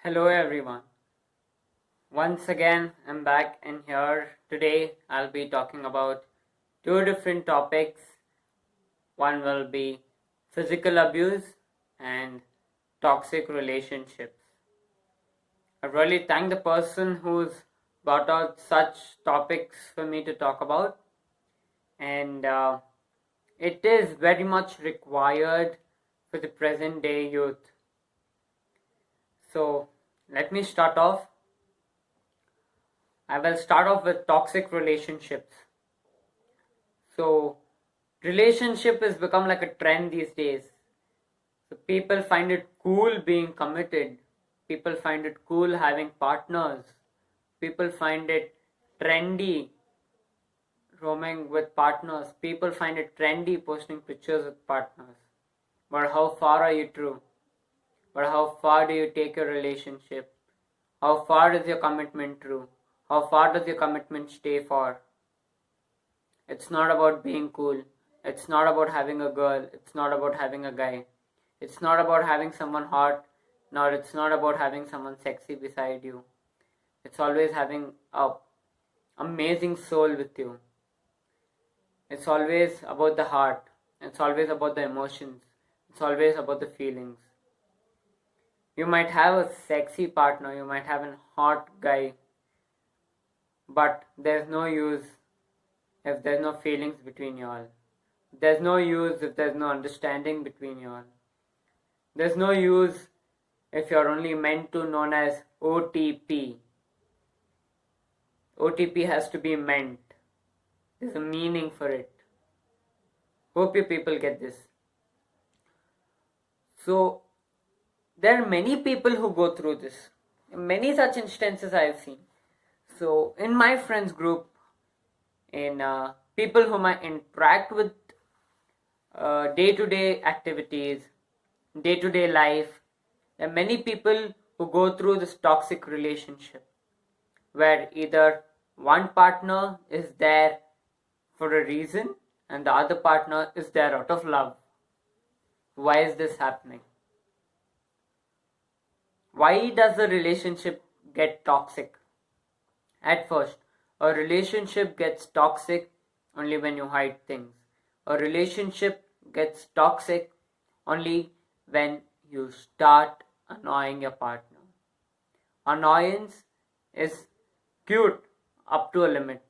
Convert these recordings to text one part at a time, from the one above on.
Hello everyone. Once again, I'm back and here today I'll be talking about two different topics. One will be physical abuse and toxic relationships. I really thank the person who's brought out such topics for me to talk about, and it is very much required for the present day youth. So, let me start off. I will start off with toxic relationships. So, relationship has become like a trend these days. So, people find it cool being committed. People find it cool having partners. People find it trendy roaming with partners. People find it trendy posting pictures with partners. But how far are you true? But how far do you take your relationship? How far is your commitment true? How far does your commitment stay for? It's not about being cool. It's not about having a girl. It's not about having a guy. It's not about having someone hot. Nor it's not about having someone sexy beside you. It's always having a amazing soul with you. It's always about the heart. It's always about the emotions. It's always about the feelings. You might have a sexy partner. You might have a hot guy. But there's no use if there's no feelings between y'all. There's no use if there's no understanding between y'all. There's no use if you're only meant to known as OTP. OTP has to be meant. There's a meaning for it. Hope you people get this. So, there are many people who go through this. Many such instances I've seen. So, in my friends group, in people whom I interact with day-to-day activities, day-to-day life, there are many people who go through this toxic relationship where either one partner is there for a reason and the other partner is there out of love. Why is this happening? Why does the relationship get toxic? At first, a relationship gets toxic only when you hide things. A relationship gets toxic only when you start annoying your partner. Annoyance is cute up to a limit.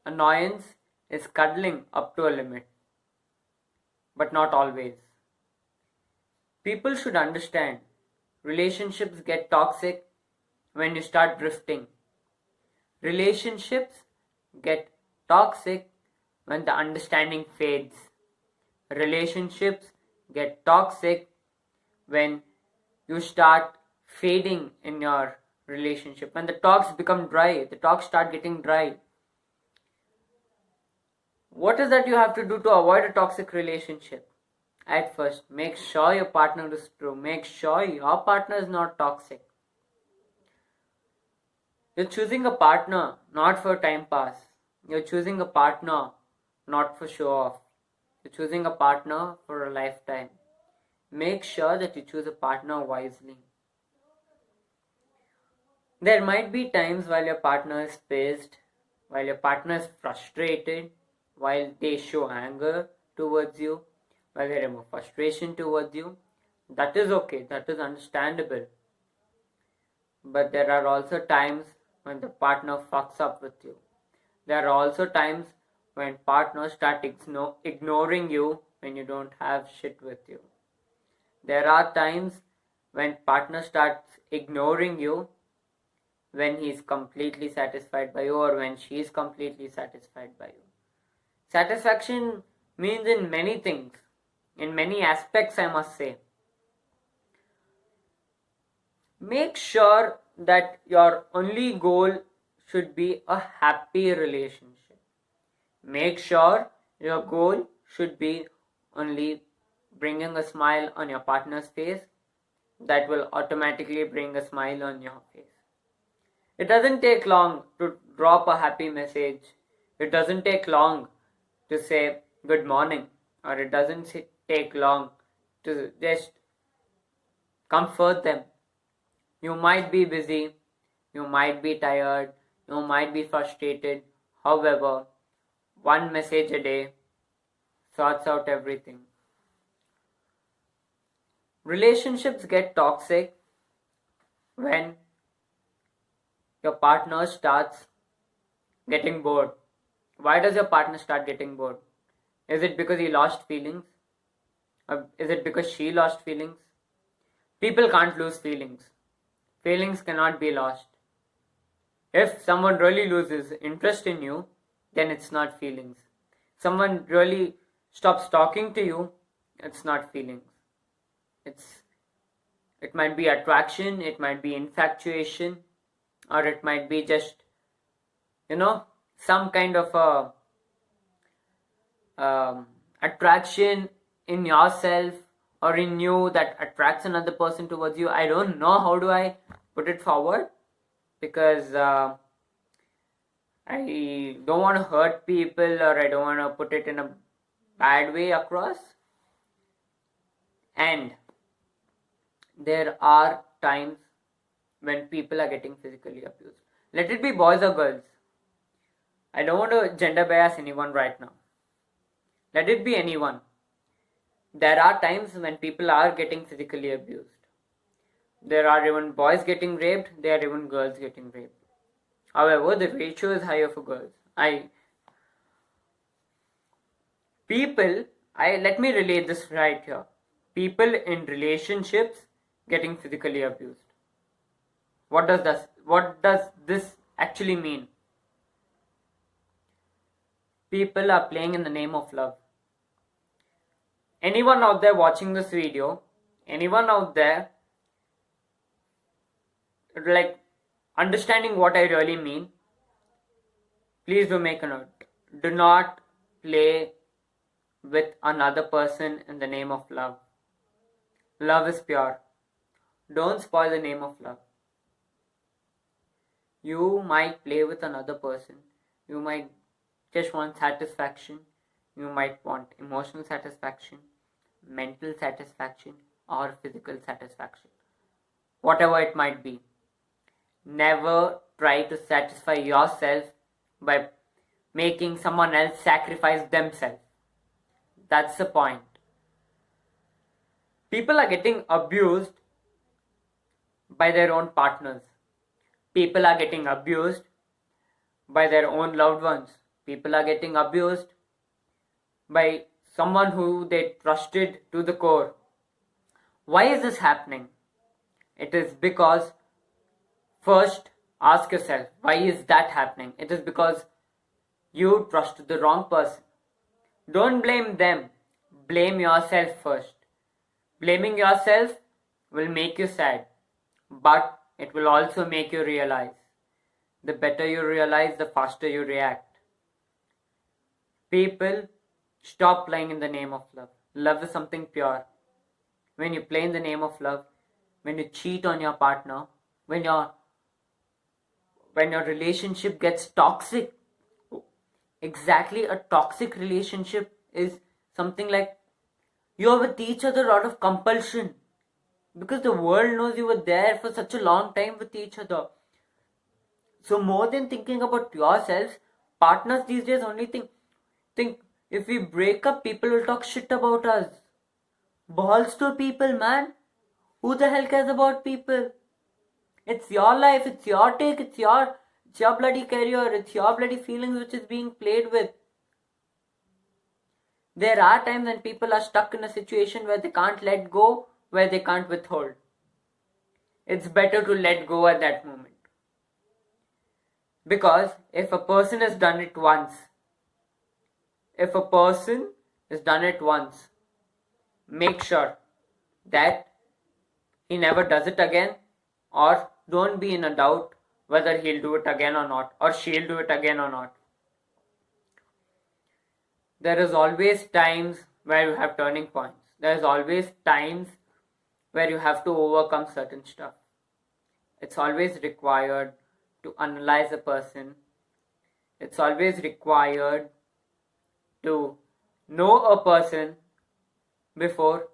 Annoyance is cuddling up to a limit, but not always. People should understand relationships get toxic when you start drifting. Relationships get toxic when the understanding fades. Relationships get toxic when you start fading in your relationship. When the talks become dry, the talks start getting dry. What is that you have to do to avoid a toxic relationship? At first, make sure your partner is true. Make sure your partner is not toxic. You're choosing a partner not for time pass. You're choosing a partner not for show off. You're choosing a partner for a lifetime. Make sure that you choose a partner wisely. There might be times while your partner is pissed, while your partner is frustrated, while they show anger towards you, while they remove frustration towards you. That is okay, that is understandable. But there are also times when the partner fucks up with you. There are also times when partners start ignoring you when you don't have shit with you. There are times when partner starts ignoring you when he is completely satisfied by you or when she is completely satisfied by you. Satisfaction means in many things, in many aspects, I must say. Make sure that your only goal should be a happy relationship. Make sure your goal should be only bringing a smile on your partner's face. That will automatically bring a smile on your face. It doesn't take long to drop a happy message. It doesn't take long to say good morning, or it doesn't take long to just comfort them. You might be busy, you might be tired, you might be frustrated. However, one message a day sorts out everything. Relationships get toxic when your partner starts getting bored. Why does your partner start getting bored? Is it because he lost feelings? Or is it because she lost feelings? People can't lose feelings. Feelings cannot be lost. If someone really loses interest in you, then it's not feelings. Someone really stops talking to you, it's not feelings. It might be attraction, it might be infatuation, or it might be just, some kind of attraction in yourself or in you that attracts another person towards you. I don't know how do I put it forward, because I don't want to hurt people, or I don't want to put it in a bad way across. And there are times when people are getting physically abused. Let it be boys or girls. I don't want to gender bias anyone right now. Let it be anyone. There are times when people are getting physically abused. There are even boys getting raped, there are even girls getting raped. However, the ratio is higher for girls. Let me relate this right here. People in relationships getting physically abused. What does this actually mean? People are playing in the name of love. Anyone out there watching this video, anyone out there like understanding what I really mean, please do make a note. Do not play with another person in the name of love. Love is pure. Don't spoil the name of love. You might play with another person. You might just want satisfaction. You might want emotional satisfaction, mental satisfaction, or physical satisfaction. Whatever it might be. Never try to satisfy yourself by making someone else sacrifice themselves. That's the point. People are getting abused by their own partners. People are getting abused by their own loved ones. People are getting abused by someone who they trusted to the core. Why is this happening? It is because, first, ask yourself, why is that happening? It is because you trusted the wrong person. Don't blame them. Blame yourself first. Blaming yourself will make you sad, but it will also make you realize. The better you realize, the faster you react. People, stop playing in the name of love. Love is something pure. When you play in the name of love, when you cheat on your partner, when your relationship gets toxic, exactly, a toxic relationship is something like you're with each other out of compulsion, because the world knows you were there for such a long time with each other. So more than thinking about yourselves, partners these days only think if we break up, people will talk shit about us. Balls to people, man. Who the hell cares about people? It's your life, it's your take, it's your bloody career, it's your bloody feelings which is being played with. There are times when people are stuck in a situation where they can't let go, where they can't withhold. It's better to let go at that moment. Because if a person has done it once, make sure that he never does it again, or don't be in a doubt whether he'll do it again or not, or she'll do it again or not. There is always times where you have turning points. There is always times where you have to overcome certain stuff. It's always required to analyze a person. It's always required to know a person before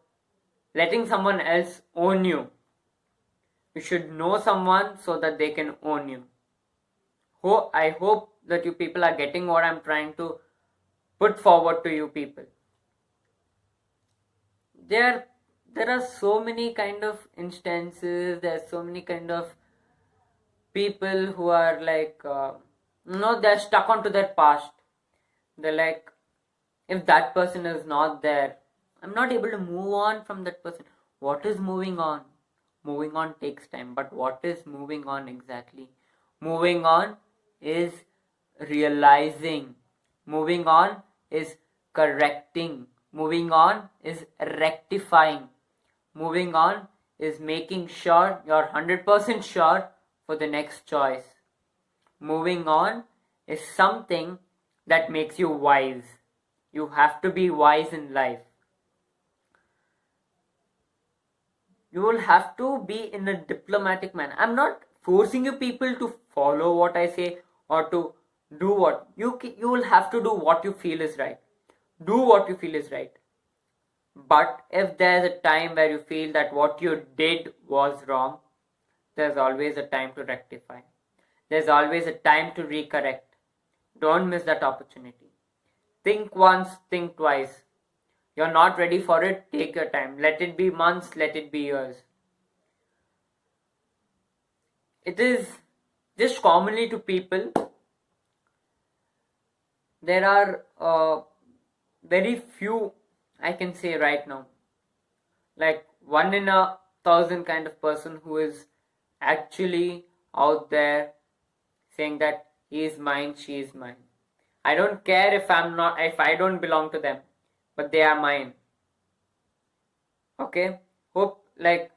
letting someone else own you. You should know someone so that they can own you. I hope that you people are getting what I'm trying to put forward to you people. There, there are so many kind of instances. There's so many kind of people who are like, they're stuck onto their past. They're like, if that person is not there, I'm not able to move on from that person. What is moving on? Moving on takes time, but what is moving on exactly? Moving on is realizing. Moving on is correcting. Moving on is rectifying. Moving on is making sure you're 100% sure for the next choice. Moving on is something that makes you wise. You have to be wise in life. You will have to be in a diplomatic manner. I'm not forcing you people to follow what I say or to do what you will have to do what you feel is right. Do what you feel is right. But if there's a time where you feel that what you did was wrong, there's always a time to rectify. There's always a time to recorrect. Don't miss that opportunity. Think once, think twice. You're not ready for it, take your time. Let it be months, let it be years. It is just commonly to people. There are very few, I can say right now, like 1 in 1,000 kind of person who is actually out there saying that he is mine, she is mine. I don't care if I don't belong to them, but they are mine. Okay? Hope, like,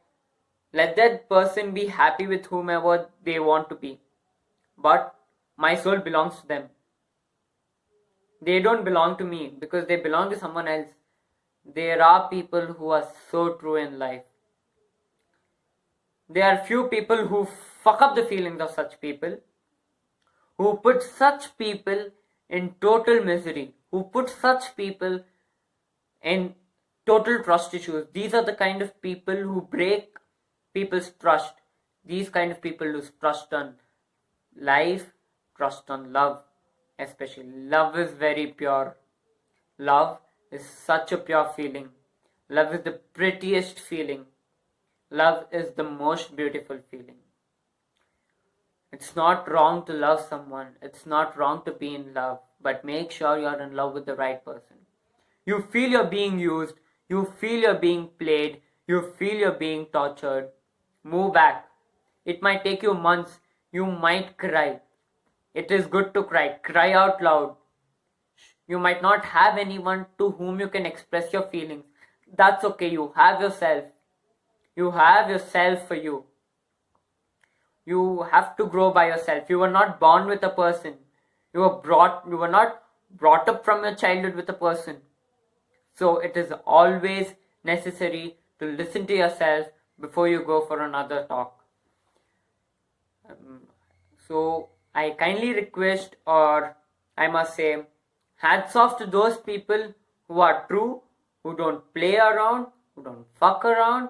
let that person be happy with whomever they want to be. But my soul belongs to them. They don't belong to me because they belong to someone else. There are people who are so true in life. There are few people who fuck up the feelings of such people, who put such people in total misery, who put such people in total trust issues. These are the kind of people who break people's trust. These kind of people lose trust on life, trust on love, especially. Love is very pure. Love is such a pure feeling. Love is the prettiest feeling. Love is the most beautiful feeling. It's not wrong to love someone. It's not wrong to be in love. But make sure you're in love with the right person. You feel you're being used. You feel you're being played. You feel you're being tortured. Move back. It might take you months. You might cry. It is good to cry. Cry out loud. You might not have anyone to whom you can express your feelings. That's okay. You have yourself. You have yourself for you. You have to grow by yourself. You were not born with a person. You were not brought up from your childhood with a person. So it is always necessary to listen to yourself before you go for another talk. So I kindly request, or I must say, hats off to those people who are true, who don't play around, who don't fuck around,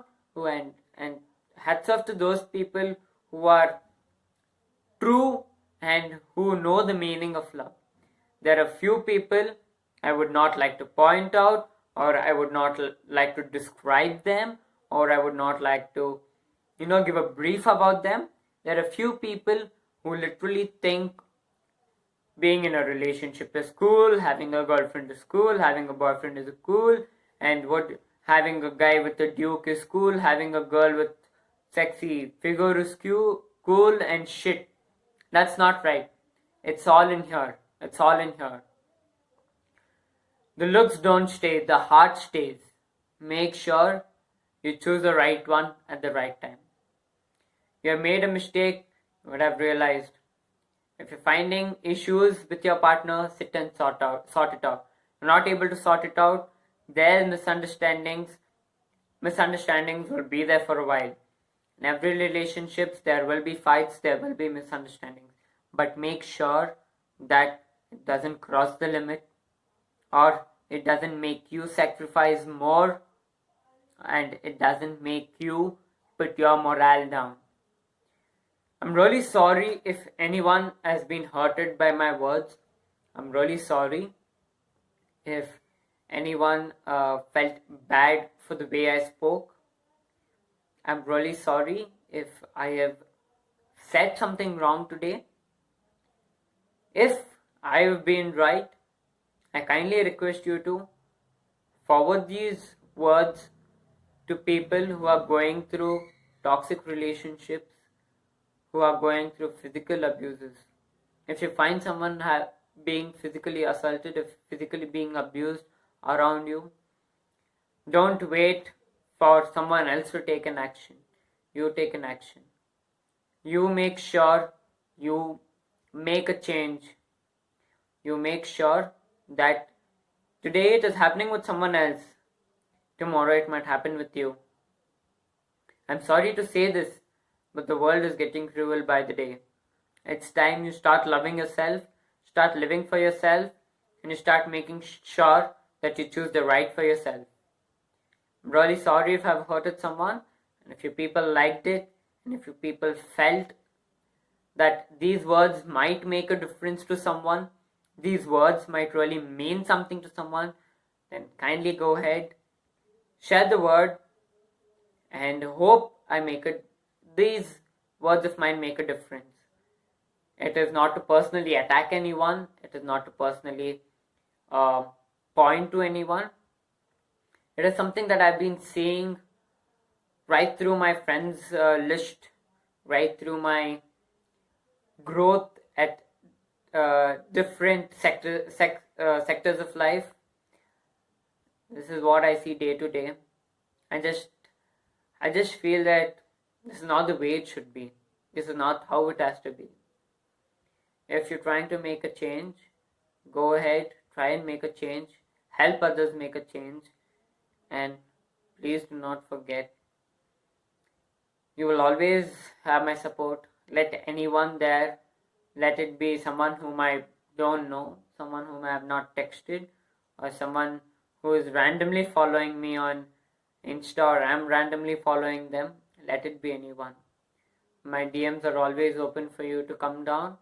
and hats off to those people who are true and who know the meaning of love. There are few people I would not like to point out, or I would not like to describe them, or I would not like to, give a brief about them. There are few people who literally think being in a relationship is cool, having a girlfriend is cool, having a boyfriend is cool, and having a guy with a duke is cool, having a girl with sexy figure is cool and shit. That's not right. It's all in here. It's all in here. The looks don't stay, the heart stays. Make sure you choose the right one at the right time. You have made a mistake, you would have realized. If you're finding issues with your partner, sit and sort it out. You're not able to sort it out, there's misunderstandings. Misunderstandings will be there for a while. In every relationship, there will be fights, there will be misunderstandings. But make sure that it doesn't cross the limit, or it doesn't make you sacrifice more, and it doesn't make you put your morale down. I'm really sorry if anyone has been hurted by my words. I'm really sorry if anyone felt bad for the way I spoke. I'm really sorry if I have said something wrong today. If I have been right, I kindly request you to forward these words to people who are going through toxic relationships, who are going through physical abuses. If you find someone being physically assaulted, if physically being abused around you, don't wait for someone else to take an action. You take an action. You make sure you make a change. You make sure that today it is happening with someone else. Tomorrow it might happen with you. I'm sorry to say this, but the world is getting cruel by the day. It's time you start loving yourself, start living for yourself, and you start making sure that you choose the right for yourself. I'm really sorry if I've hurted someone, and if you people liked it, and if you people felt that these words might make a difference to someone, these words might really mean something to someone, then kindly go ahead, share the word, and hope these words of mine make a difference. It is not to personally attack anyone, it is not to personally point to anyone. It is something that I've been seeing right through my friends list, right through my growth at different sectors of life. This is what I see day to day. I just feel that this is not the way it should be. This is not how it has to be. If you're trying to make a change, go ahead, try and make a change, help others make a change, and please do not forget, you will always have my support. Let anyone there, let it be someone whom I don't know, someone whom I have not texted, or someone who is randomly following me on Insta, or I'm randomly following them. Let it be anyone. My DMs are always open for you to come down.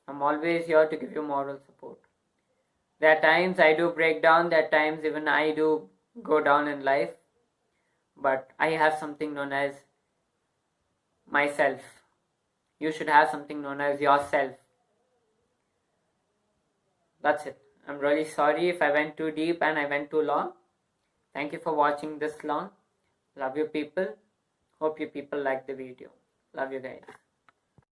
I'm always here to give you moral support. There are times I do break down, there are times even I do go down in life, but I have something known as myself. You should have something known as yourself. That's it. I'm really sorry if I went too deep and I went too long. Thank you for watching this long. Love you people. Hope you people like the video. Love you guys.